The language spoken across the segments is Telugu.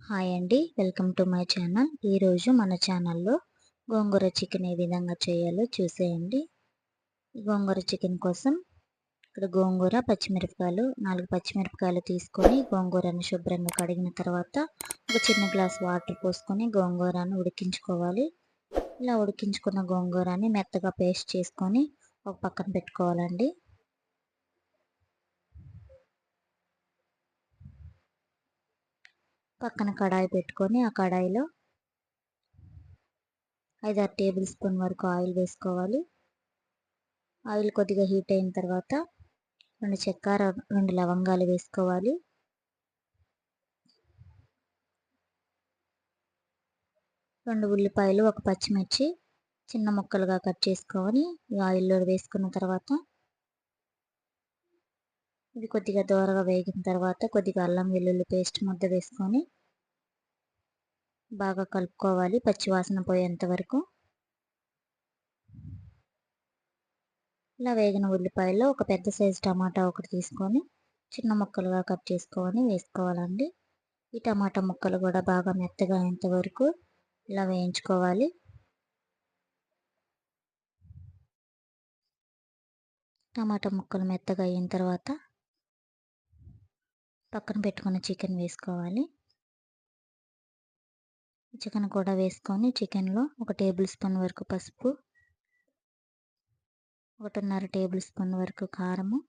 హాయ్ అండి, వెల్కమ్ టు మై ఛానల్. ఈరోజు మన ఛానల్లో గోంగూర చికెన్ ఏ విధంగా చేయాలో చూసేయండి. గోంగూర చికెన్ కోసం ఇక్కడ గోంగూర, పచ్చిమిరపకాయలు 4 పచ్చిమిరపకాయలు తీసుకొని గోంగూరను శుభ్రంగా కడిగిన తర్వాత ఒక చిన్న గ్లాస్ వాటర్ పోసుకొని గోంగూరను ఉడికించుకోవాలి. ఇలా ఉడికించుకున్న గోంగూరని మెత్తగా పేస్ట్ చేసుకొని ఒక పక్కన పెట్టుకోవాలండి. పక్కన కడాయి పెట్టుకొని ఆ కడాయిలో 5-6 టేబుల్ స్పూన్ వరకు ఆయిల్ వేసుకోవాలి. ఆయిల్ కొద్దిగా హీట్ అయిన తర్వాత 2 చెక్క, 2 లవంగాలు వేసుకోవాలి. 2 ఉల్లిపాయలు, 1 పచ్చిమిర్చి చిన్న ముక్కలుగా కట్ చేసుకొని ఈ ఆయిల్లో వేసుకున్న తర్వాత ఇది కొద్దిగా దోరగా వేగిన తర్వాత కొద్దిగా అల్లం వెల్లుల్లి పేస్ట్ ముద్ద వేసుకొని బాగా కలుపుకోవాలి పచ్చివాసన పోయేంత వరకు. ఇలా వేగిన ఉల్లిపాయల్లో ఒక పెద్ద సైజు టమాటా ఒకటి తీసుకొని చిన్న ముక్కలుగా కట్ చేసుకొని వేసుకోవాలండి. ఈ టమాటా ముక్కలు కూడా బాగా మెత్తగా అయ్యేంత వరకు ఇలా వేయించుకోవాలి. టమాటా ముక్కలు మెత్తగా అయిన తర్వాత పక్కన పెట్టుకున్న చికెన్ వేసుకోవాలి. చికెన్ కూడా వేసుకొని చికెన్లో 1 టేబుల్ స్పూన్ వరకు పసుపు, 1.5 టేబుల్ స్పూన్ వరకు కారము,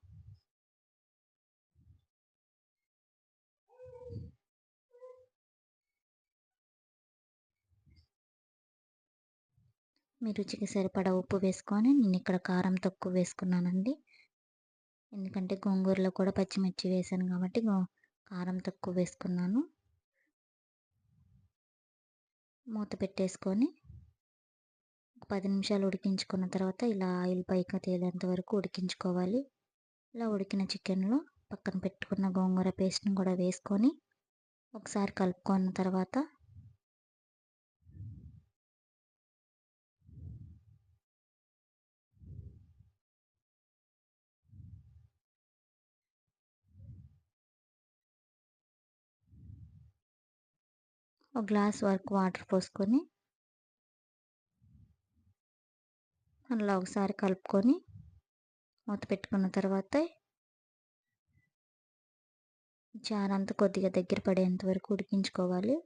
మీ రుచికి సరిపడా ఉప్పు వేసుకొని నేను ఇక్కడ కారం తక్కువ వేసుకున్నానండి. ఎందుకంటే గోంగూరలో కూడా పచ్చిమిర్చి వేసాను కాబట్టి కారం తక్కువ వేసుకున్నాను. మూత పెట్టేసుకొని 10 నిమిషాలు ఉడికించుకున్న తర్వాత ఇలా ఆయిల్ పైకి తేలేంత వరకు ఉడికించుకోవాలి. ఇలా ఉడికిన చికెన్లో పక్కన పెట్టుకున్న గోంగూర పేస్ట్ని కూడా వేసుకొని ఒకసారి కలుపుకున్న తర్వాత ఒక గ్లాస్ వరకు వాటర్ పోసుకొని అలా ఒకసారి కలుపుకొని మూత పెట్టుకున్న తర్వాత చారంతా కొద్దిగా దగ్గర పడేంత వరకు ఉడికించుకోవాలి.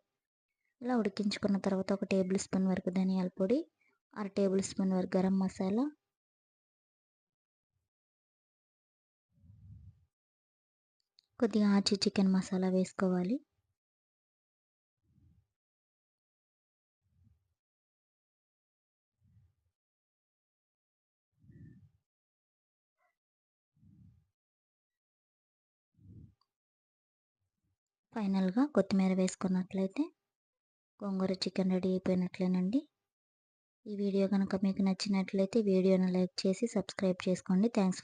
ఇలా ఉడికించుకున్న తర్వాత 1 టేబుల్ స్పూన్ వరకు ధనియాల పొడి, 1/2 టేబుల్ స్పూన్ వరకు గరం మసాలా, కొద్దిగా ఆచి చికెన్ మసాలా వేసుకోవాలి. ఫైనల్గా కొత్తిమీర వేసుకున్నట్లయితే గోంగూర చికెన్ రెడీ అయిపోయినట్లేనండి. ఈ వీడియో కనుక మీకు నచ్చినట్లయితే వీడియోని లైక్ చేసి సబ్స్క్రైబ్ చేసుకోండి. థ్యాంక్స్.